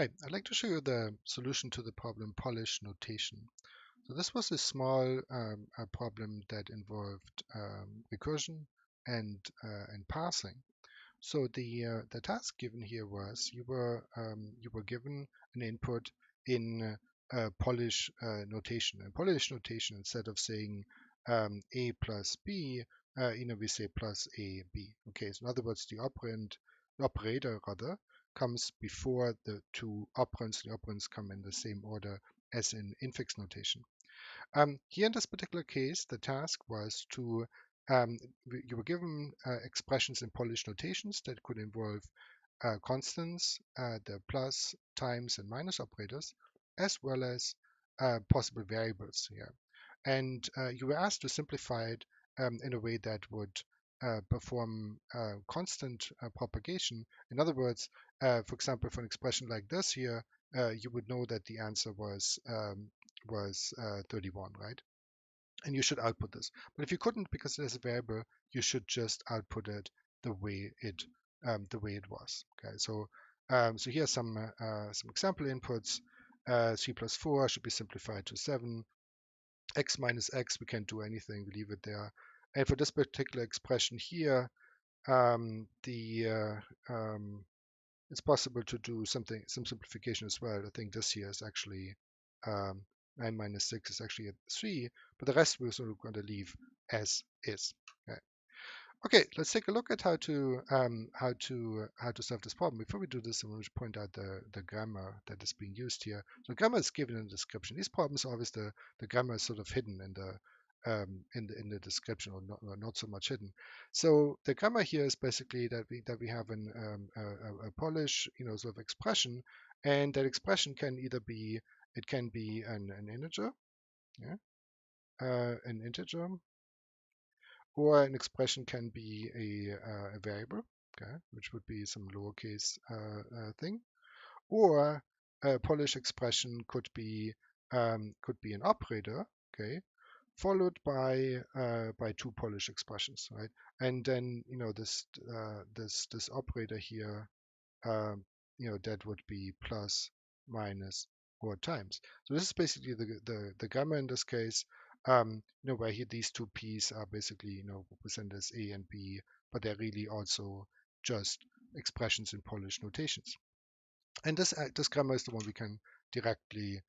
Hi, I'd like to show you the solution to the problem Polish notation. So this was a small a problem that involved recursion and parsing. So the task given here was you were given an input in Polish notation. In Polish notation, instead of saying a plus b, we say plus a b. Okay, so in other words, the operator rather, comes before the two operands. The operands come in the same order as in infix notation. Here in this particular case, the task was to um, you were given expressions in Polish notations that could involve constants, the plus, times, and minus operators, as well as possible variables here. And you were asked to simplify it in a way that would perform constant propagation. In other words, for example, for an expression like this here, you would know that the answer was 31, right? And you should output this. But if you couldn't, because it is a variable, you should just output it the way it the way it was. Okay, so here are some example inputs. 3 plus 4 should be simplified to 7. X minus x, we can't do anything, we leave it there. And for this particular expression here, it's possible to do some simplification as well. I think this here is actually um, 9 minus 6 is actually a 3, but the rest we're sort of going to leave as is. Okay. Okay, let's take a look at how to solve this problem. Before we do this, I want to point out the grammar that is being used here. So grammar is given in the description. These problems always the grammar is sort of hidden in the description, or not so much hidden. So the grammar here is basically that we have a Polish sort of expression, and that expression can either be it can be an integer, yeah, an integer, or an expression can be a variable, okay, which would be some lowercase thing, or a Polish expression could be an operator, okay, followed by two Polish expressions, right? And then this operator here, that would be plus, minus, or times. So this is basically the grammar in this case. Where here these two p's are basically represented as a and b, but they're really also just expressions in Polish notations. And this grammar is the one we can directly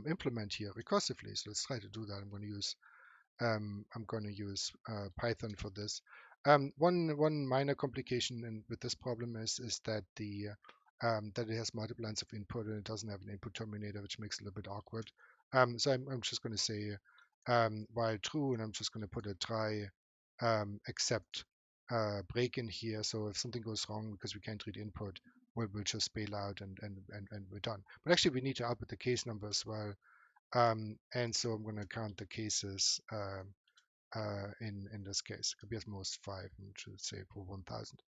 implement here recursively. So let's try to do that. I'm going to use Python for this. One minor complication with this problem is that it has multiple lines of input and it doesn't have an input terminator, which makes it a little bit awkward. So I'm just going to say while true, and I'm just going to put a try except break in here. So if something goes wrong because we can't read input, we'll just bail out and we're done. But actually, we need to output the case number as well. And so I'm going to count the cases in this case. It could be as most 5, and should say for 1000.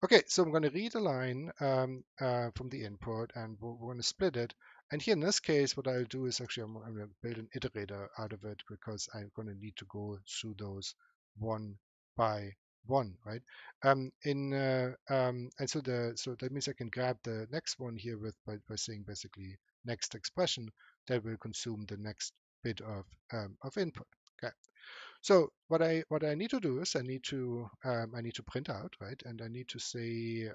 Okay, so I'm going to read a line from the input, and we're going to split it. And here in this case, what I'll do is actually I'm going to build an iterator out of it, because I'm going to need to go through those one by one, right? And so that means I can grab the next one here by saying basically next expression that will consume the next bit of input. Okay. So what I need to do is I need to print out, right, and I need to say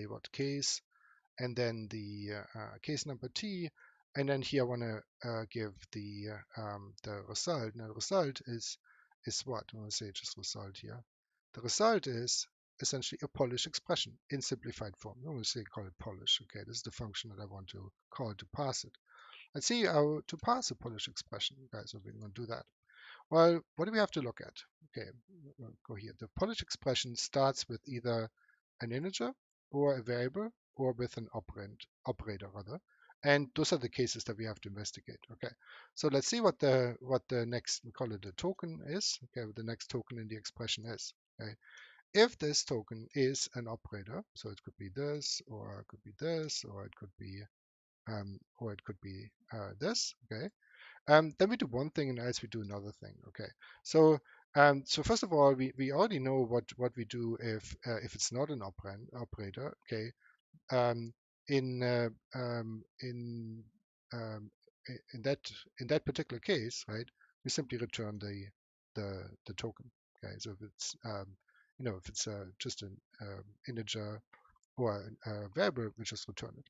what case, and then the case number t, and then here I want to give the result. Now the result is what I want to say, just result here. The result is essentially a Polish expression in simplified form. I'm going to say call it Polish. Okay, this is the function that I want to call to pass it. Let's see how to pass a Polish expression, guys. So we're going to do that. Well, what do we have to look at? Okay, we'll go here. The Polish expression starts with either an integer or a variable, or with an operator rather. And those are the cases that we have to investigate. Okay, so let's see what the next, we call it a token, is. Okay, what the next token in the expression is. Okay, if this token is an operator, so it could be this, or it could be this, or it could be this. Okay, then we do one thing and else we do another thing. Okay, so first of all, we already know what we do if it's not an operator. Okay, um, in um, in that particular case, right, we simply return the token. Okay, so if it's if it's just an integer or a variable, we just return it.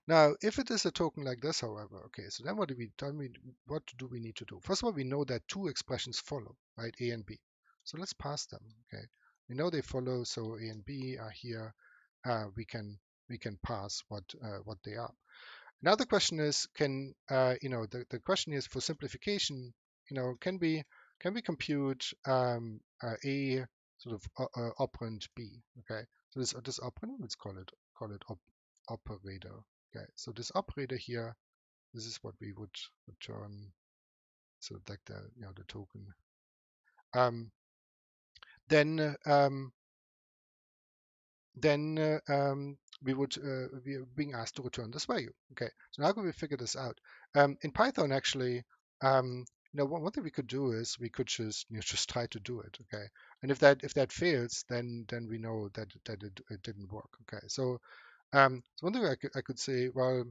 Now, if it is a token like this, however, okay, so then what do we need to do? First of all, we know that two expressions follow, right, A and B. So let's pass them. Okay, we know they follow, so A and B are here. We can pass what they are. Now the question is, the question is for simplification, can we compute A sort of operand B? Okay, so this operand, let's call it operator. Okay, so this operator here, this is what we would return, sort of like the token. Um, then um, then we are being asked to return this value. Okay, so now can we figure this out? In Python, actually, one thing we could do is we could just try to do it. Okay, and if that fails, then we know that it didn't work. Okay, so one thing I could say, well,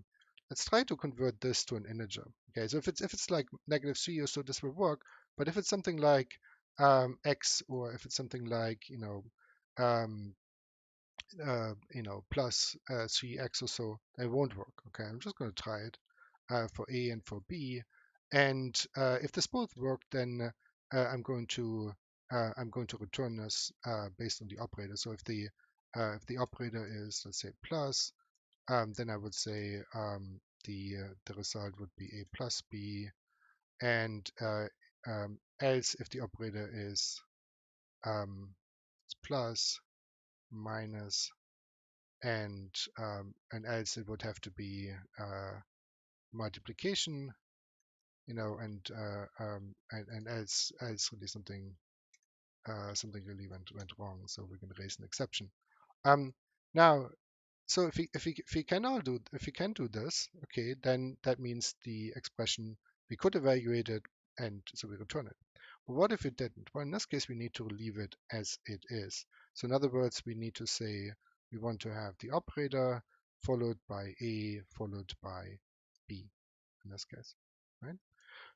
let's try to convert this to an integer. Okay, so if it's like -3 or so, this will work. But if it's something like x, or if it's something like um, plus 3x or so, it won't work. Okay, I'm just going to try it for A and for B, and if this both work, then I'm going to return this based on the operator. So if the operator is, let's say, plus, then I would say the result would be A plus B, and else if the operator is um, plus, minus, and else it would have to be multiplication, and else really something really went wrong, so we can raise an exception. Now, so if we can do this, okay, then that means the expression, we could evaluate it, and so we return it. But what if it didn't? Well, in this case, we need to leave it as it is. So in other words, we need to say we want to have the operator followed by A followed by B in this case, right?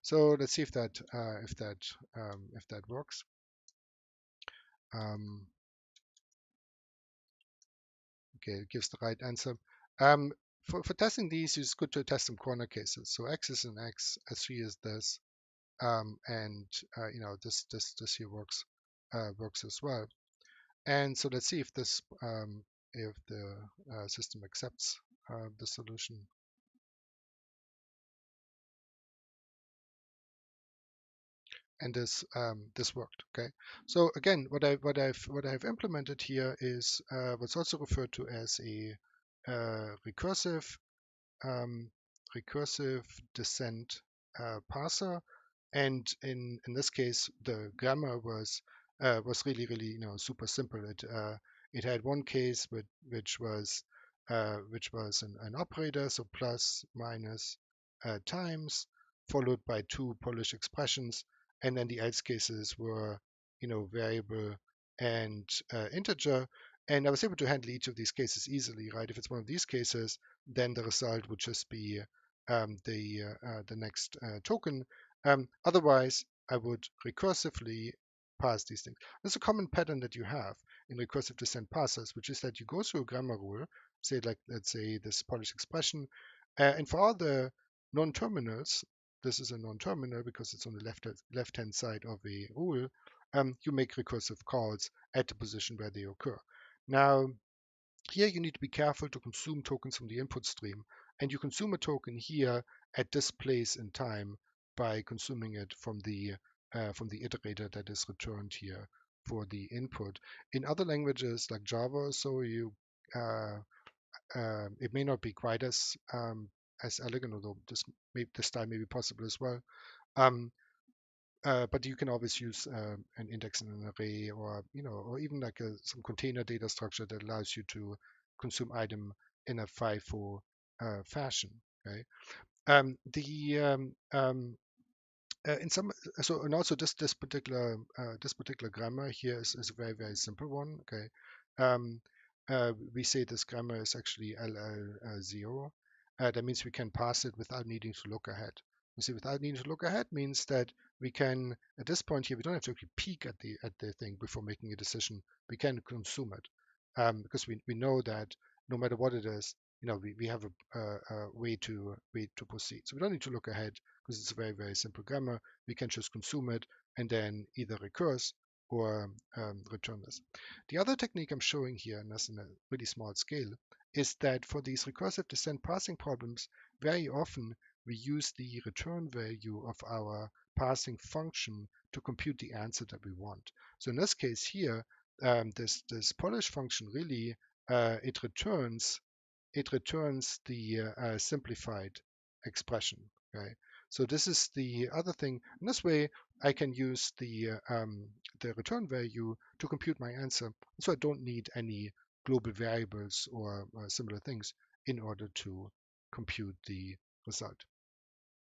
So let's see if that works. Um, okay, it gives the right answer. Um, for testing these, it's good to test some corner cases. So x is an x, s3 is this, and this here works as well. And so let's see if the system accepts the solution. And this worked. Okay. So again, what I've implemented here is what's also referred to as a recursive um, recursive descent parser, and in this case, the grammar was really super simple. It had one case which was an operator, so plus, minus, times, followed by two Polish expressions, and then the else cases were variable and integer. And I was able to handle each of these cases easily, right? If it's one of these cases, then the result would just be the next token. Otherwise, I would recursively pass these things. There's a common pattern that you have in recursive descent parsers, which is that you go through a grammar rule, say like, let's say, this Polish expression, and for all the non-terminals, this is a non-terminal because it's on the left-hand side of a rule, you make recursive calls at the position where they occur. Now, here you need to be careful to consume tokens from the input stream, and you consume a token here at this place in time by consuming it from the iterator that is returned here for the input. In other languages like Java, so it may not be quite as elegant, although this style may be possible as well. Um, but you can always use an index in an array, or even like some container data structure that allows you to consume item in a FIFO fashion. Okay. The in some so and also this particular grammar here is a very simple one. Okay. Um, we say this grammar is actually LL0. That means we can pass it without needing to look ahead. We say without needing to look ahead means that we can, at this point here, we don't have to actually peek at the thing before making a decision. We can consume it because we know that no matter what it is, we have a way to proceed. So we don't need to look ahead because it's a very, very simple grammar. We can just consume it and then either recurse or return this. The other technique I'm showing here, and that's in a really small scale, is that for these recursive descent parsing problems, very often we use the return value of our parsing function to compute the answer that we want. So in this case here, this polish function really it returns the simplified expression. Okay, so this is the other thing. In this way, I can use the return value to compute my answer, so I don't need any global variables or similar things in order to compute the result.